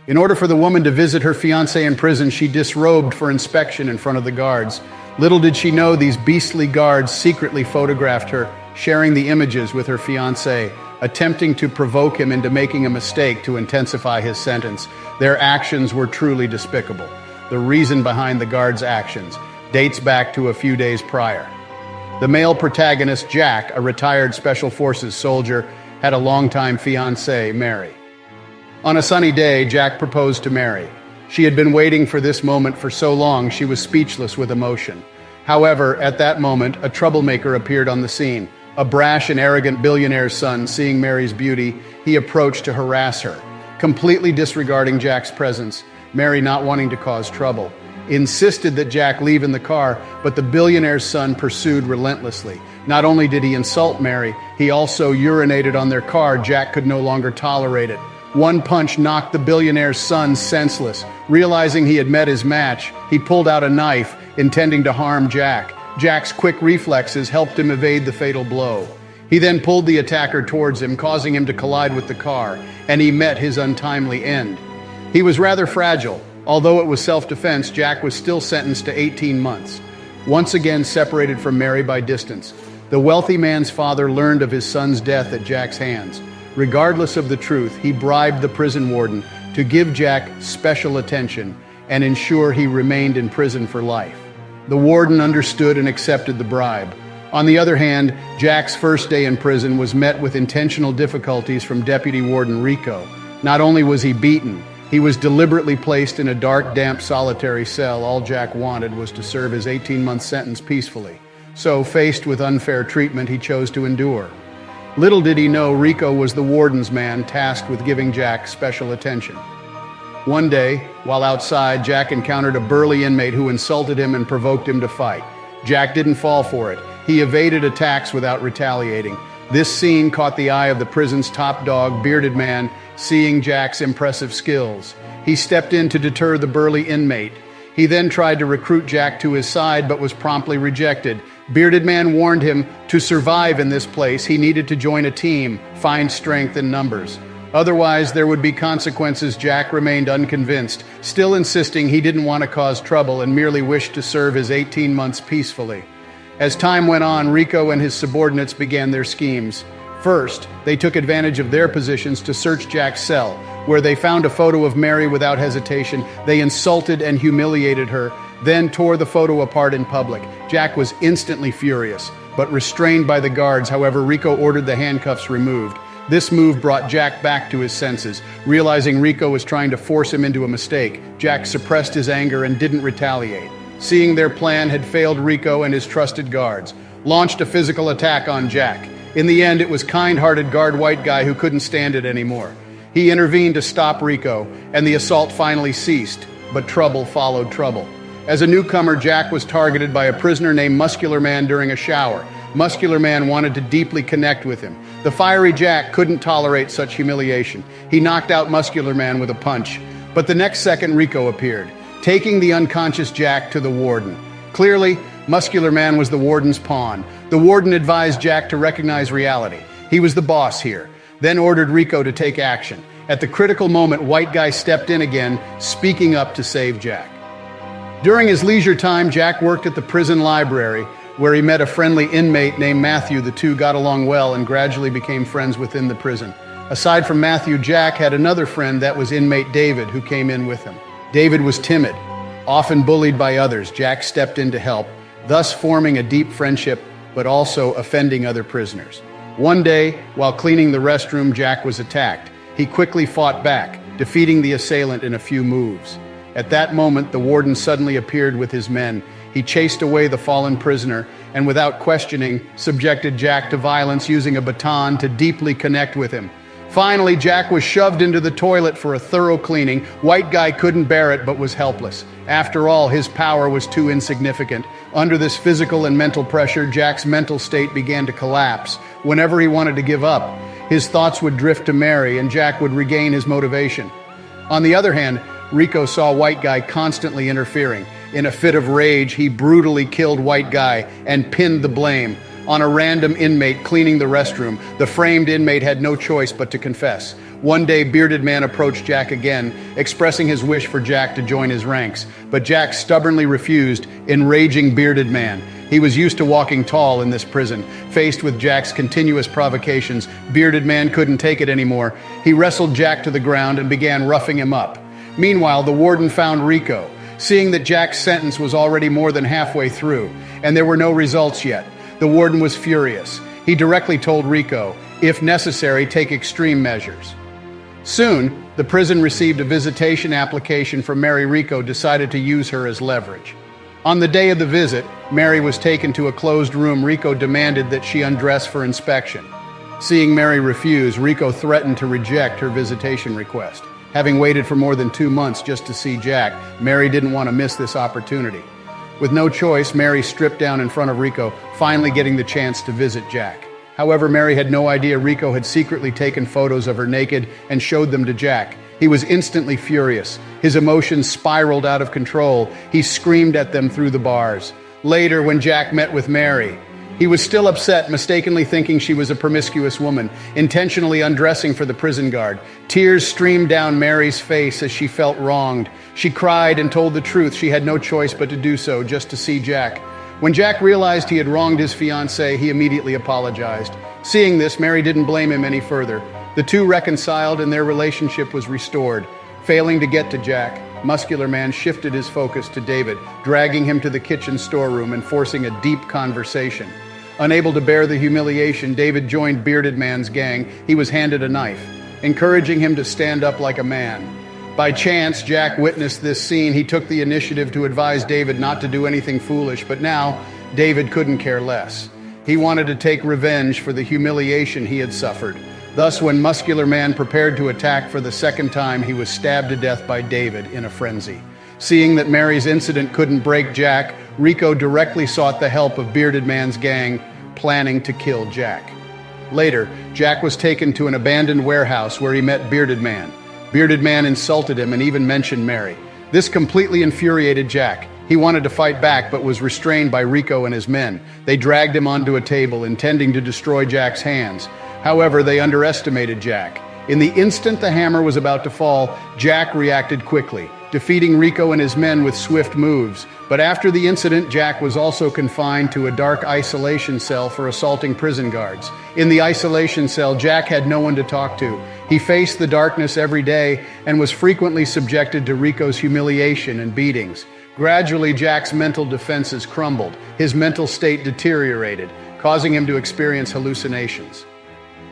In order for the woman to visit her fiancé in prison, she disrobed for inspection in front of the guards. Little did she know these beastly guards secretly photographed her, sharing the images with her fiancé, attempting to provoke him into making a mistake to intensify his sentence. Their actions were truly despicable. The reason behind the guards' actions dates back to a few days prior. The male protagonist, Jack, a retired Special Forces soldier, had a longtime fiancée, Mary. On a sunny day, Jack proposed to Mary. She had been waiting for this moment for so long she was speechless with emotion. However, at that moment, a troublemaker appeared on the scene. A brash and arrogant billionaire's son, seeing Mary's beauty, he approached to harass her. Completely disregarding Jack's presence, Mary, not wanting to cause trouble, insisted that Jack leave in the car, but the billionaire's son pursued relentlessly. Not only did he insult Mary, he also urinated on their car. Jack could no longer tolerate it. One punch knocked the billionaire's son senseless. Realizing he had met his match, he pulled out a knife, intending to harm Jack. Jack's quick reflexes helped him evade the fatal blow. He then pulled the attacker towards him, causing him to collide with the car, and he met his untimely end. He was rather fragile. Although it was self-defense, Jack was still sentenced to 18 months. Once again separated from Mary by distance, the wealthy man's father learned of his son's death at Jack's hands. Regardless of the truth, he bribed the prison warden to give Jack special attention and ensure he remained in prison for life. The warden understood and accepted the bribe. On the other hand, Jack's first day in prison was met with intentional difficulties from Deputy Warden Rico. Not only was he beaten, he was deliberately placed in a dark, damp, solitary cell. All Jack wanted was to serve his 18-month sentence peacefully. So, faced with unfair treatment, he chose to endure. Little did he know Rico was the warden's man tasked with giving Jack special attention. One day, while outside, Jack encountered a burly inmate who insulted him and provoked him to fight. Jack didn't fall for it. He evaded attacks without retaliating. This scene caught the eye of the prison's top dog, bearded man, seeing Jack's impressive skills. He stepped in to deter the burly inmate. He then tried to recruit Jack to his side, but was promptly rejected. Bearded man warned him to survive in this place, he needed to join a team, find strength in numbers. Otherwise, there would be consequences. Jack remained unconvinced, still insisting he didn't want to cause trouble and merely wished to serve his 18 months peacefully. As time went on, Rico and his subordinates began their schemes. First, they took advantage of their positions to search Jack's cell, where they found a photo of Mary without hesitation. They insulted and humiliated her, then tore the photo apart in public. Jack was instantly furious, but restrained by the guards. However, Rico ordered the handcuffs removed. This move brought Jack back to his senses. Realizing Rico was trying to force him into a mistake, Jack suppressed his anger and didn't retaliate. Seeing their plan had failed, Rico and his trusted guards launched a physical attack on Jack. In the end, it was kind-hearted guard white guy who couldn't stand it anymore. He intervened to stop Rico, and the assault finally ceased, but trouble followed trouble. As a newcomer, Jack was targeted by a prisoner named Muscular Man during a shower. Muscular Man wanted to deeply connect with him. The fiery Jack couldn't tolerate such humiliation. He knocked out Muscular Man with a punch. But the next second, Rico appeared, taking the unconscious Jack to the warden. Clearly, Muscular Man was the warden's pawn. The warden advised Jack to recognize reality. He was the boss here, then ordered Rico to take action. At the critical moment, White Guy stepped in again, speaking up to save Jack. During his leisure time, Jack worked at the prison library, where he met a friendly inmate named Matthew. The two got along well and gradually became friends within the prison. Aside from Matthew, Jack had another friend that was inmate David, who came in with him. David was timid, often bullied by others. Jack stepped in to help, thus forming a deep friendship, but also offending other prisoners. One day, while cleaning the restroom, Jack was attacked. He quickly fought back, defeating the assailant in a few moves. At that moment, the warden suddenly appeared with his men. He chased away the fallen prisoner and, without questioning, subjected Jack to violence using a baton to deeply connect with him. Finally, Jack was shoved into the toilet for a thorough cleaning. White Guy couldn't bear it but was helpless. After all, his power was too insignificant. Under this physical and mental pressure, Jack's mental state began to collapse. Whenever he wanted to give up, his thoughts would drift to Mary and Jack would regain his motivation. On the other hand, Rico saw White Guy constantly interfering. In a fit of rage, he brutally killed White Guy and pinned the blame. on a random inmate cleaning the restroom. The framed inmate had no choice but to confess. One day, Bearded Man approached Jack again, expressing his wish for Jack to join his ranks. But Jack stubbornly refused, enraging Bearded Man. He was used to walking tall in this prison. Faced with Jack's continuous provocations, Bearded Man couldn't take it anymore. He wrestled Jack to the ground and began roughing him up. Meanwhile, the warden found Rico. Seeing that Jack's sentence was already more than halfway through, and there were no results yet, the warden was furious. He directly told Rico, if necessary, take extreme measures. Soon, the prison received a visitation application from Mary. Rico decided to use her as leverage. On the day of the visit, Mary was taken to a closed room. Rico demanded that she undress for inspection. Seeing Mary refuse, Rico threatened to reject her visitation request. Having waited for more than 2 months just to see Jack, Mary didn't want to miss this opportunity. With no choice, Mary stripped down in front of Rico, finally getting the chance to visit Jack. However, Mary had no idea Rico had secretly taken photos of her naked and showed them to Jack. He was instantly furious. His emotions spiraled out of control. He screamed at them through the bars. Later, when Jack met with Mary, he was still upset, mistakenly thinking she was a promiscuous woman, intentionally undressing for the prison guard. Tears streamed down Mary's face as she felt wronged. She cried and told the truth. She had no choice but to do so just to see Jack. When Jack realized he had wronged his fiancée, he immediately apologized. Seeing this, Mary didn't blame him any further. The two reconciled and their relationship was restored. Failing to get to Jack, Muscular Man shifted his focus to David, dragging him to the kitchen storeroom and forcing a deep conversation. Unable to bear the humiliation, David joined Bearded Man's gang. He was handed a knife, encouraging him to stand up like a man. By chance, Jack witnessed this scene. He took the initiative to advise David not to do anything foolish, but now David couldn't care less. He wanted to take revenge for the humiliation he had suffered. Thus, when Muscular Man prepared to attack for the second time, he was stabbed to death by David in a frenzy. Seeing that Mary's incident couldn't break Jack, Rico directly sought the help of Bearded Man's gang, planning to kill Jack. Later, Jack was taken to an abandoned warehouse where he met Bearded Man. Bearded Man insulted him and even mentioned Mary. This completely infuriated Jack. He wanted to fight back but was restrained by Rico and his men. They dragged him onto a table, intending to destroy Jack's hands. However, they underestimated Jack. In the instant the hammer was about to fall, Jack reacted quickly, defeating Rico and his men with swift moves. But after the incident, Jack was also confined to a dark isolation cell for assaulting prison guards. In the isolation cell, Jack had no one to talk to. He faced the darkness every day and was frequently subjected to Rico's humiliation and beatings. Gradually, Jack's mental defenses crumbled. His mental state deteriorated, causing him to experience hallucinations.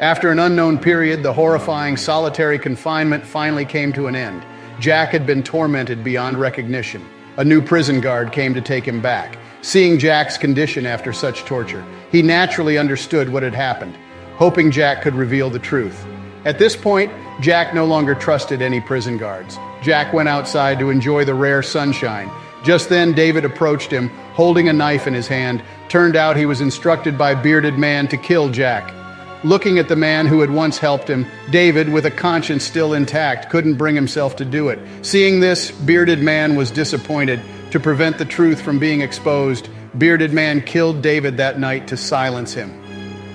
After an unknown period, the horrifying solitary confinement finally came to an end. Jack had been tormented beyond recognition. A new prison guard came to take him back. Seeing Jack's condition after such torture, he naturally understood what had happened, hoping Jack could reveal the truth. At this point, Jack no longer trusted any prison guards. Jack went outside to enjoy the rare sunshine. Just then, David approached him, holding a knife in his hand. Turned out he was instructed by Bearded Man to kill Jack. Looking at the man who had once helped him, David, with a conscience still intact, couldn't bring himself to do it. Seeing this, Bearded Man was disappointed. To prevent the truth from being exposed, Bearded Man killed David that night to silence him.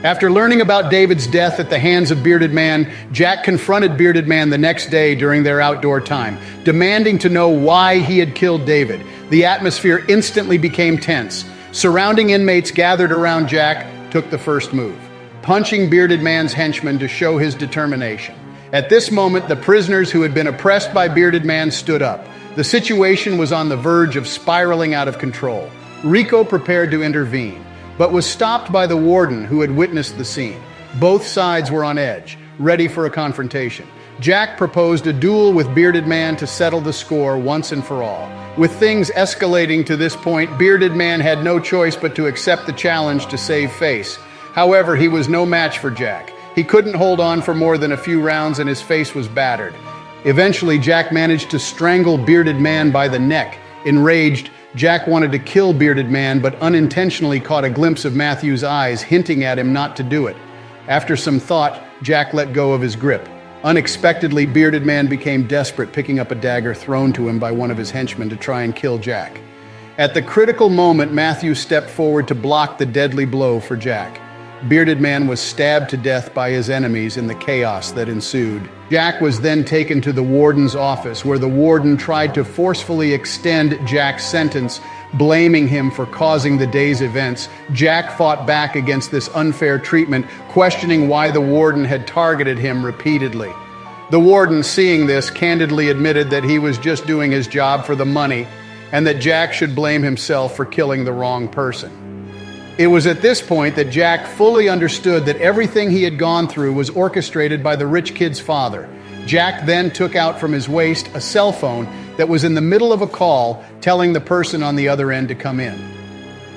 After learning about David's death at the hands of Bearded Man, Jack confronted Bearded Man the next day during their outdoor time, demanding to know why he had killed David. The atmosphere instantly became tense. Surrounding inmates gathered around Jack took the first move, punching Bearded Man's henchmen to show his determination. At this moment, the prisoners who had been oppressed by Bearded Man stood up. The situation was on the verge of spiraling out of control. Rico prepared to intervene, but was stopped by the warden who had witnessed the scene. Both sides were on edge, ready for a confrontation. Jack proposed a duel with Bearded Man to settle the score once and for all. With things escalating to this point, Bearded Man had no choice but to accept the challenge to save face. However, he was no match for Jack. He couldn't hold on for more than a few rounds and his face was battered. Eventually, Jack managed to strangle Bearded Man by the neck. Enraged, Jack wanted to kill Bearded Man, but unintentionally caught a glimpse of Matthew's eyes, hinting at him not to do it. After some thought, Jack let go of his grip. Unexpectedly, Bearded Man became desperate, picking up a dagger thrown to him by one of his henchmen to try and kill Jack. At the critical moment, Matthew stepped forward to block the deadly blow for Jack. Bearded Man was stabbed to death by his enemies in the chaos that ensued. Jack was then taken to the warden's office, where the warden tried to forcefully extend Jack's sentence, blaming him for causing the day's events. Jack fought back against this unfair treatment, questioning why the warden had targeted him repeatedly. The warden, seeing this, candidly admitted that he was just doing his job for the money, and that Jack should blame himself for killing the wrong person. It was at this point that Jack fully understood that everything he had gone through was orchestrated by the rich kid's father. Jack then took out from his waist a cell phone that was in the middle of a call, telling the person on the other end to come in.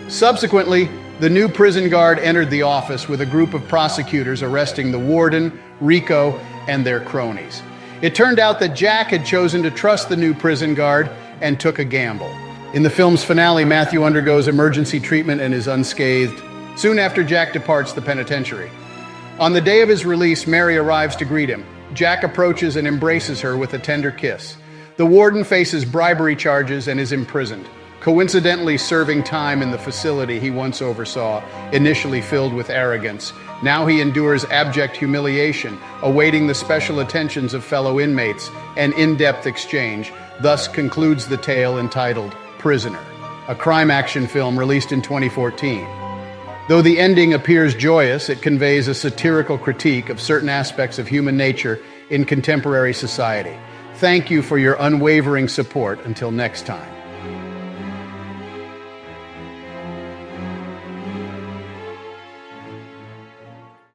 Subsequently, the new prison guard entered the office with a group of prosecutors arresting the warden, Rico, and their cronies. It turned out that Jack had chosen to trust the new prison guard and took a gamble. In the film's finale, Matthew undergoes emergency treatment and is unscathed soon after Jack departs the penitentiary. On the day of his release, Mary arrives to greet him. Jack approaches and embraces her with a tender kiss. The warden faces bribery charges and is imprisoned, coincidentally serving time in the facility he once oversaw, initially filled with arrogance. Now he endures abject humiliation, awaiting the special attentions of fellow inmates and in-depth exchange. Thus concludes the tale entitled Prisoner, a crime action film released in 2014. Though the ending appears joyous, it conveys a satirical critique of certain aspects of human nature in contemporary society. Thank you for your unwavering support. Until next time.